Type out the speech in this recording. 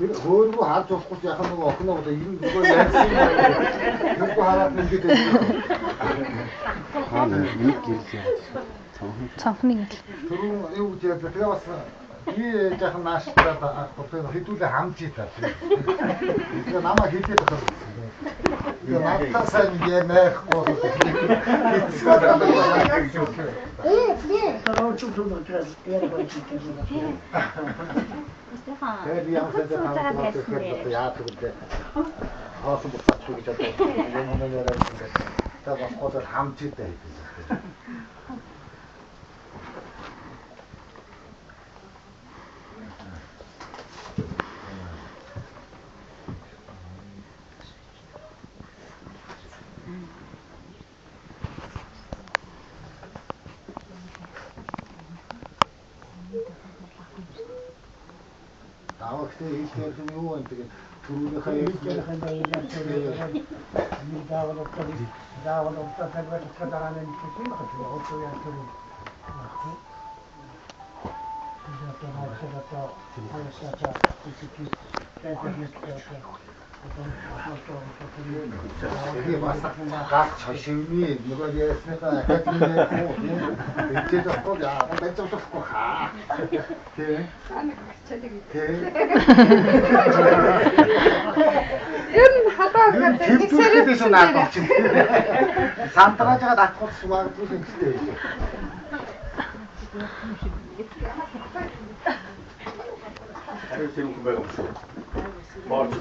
Хөргөө харж болохгүй яхаа нөгөө охиноо ирэн нөгөө ярьсан юм. Хөргөө хараад нэгээд Аа нэг гэрэл яа. Цонхны гэл. Түрүү юу гэж ярьдаг. Тэгээ бас би яхан нааштай хэдүүлээ хамж ийдаа. Тэгээ намаа хийдээд байгаа. Тэгээ надтасаа нэг яахгүй. Тэгээд би ямар ч яадаг вэ? Хоосон буцаач гэж боддог. Энэ нэг яриад ингээд та бас гол хамж ийдаа хийдэг. Давахтай хийх юм юу вэ? Тэгээд түрүүнийхээ гад чашивны нөгөө ясныхаа академиэд эцэг болохгүй яа бацуулахгүй хаа тий Ер нь хадаа гэдэг нэг сард биш наад болчих. Сантрааж байгаа татхуулс магадгүй юм шүү дээ. Тэр юм байгаа юм шүү. Марч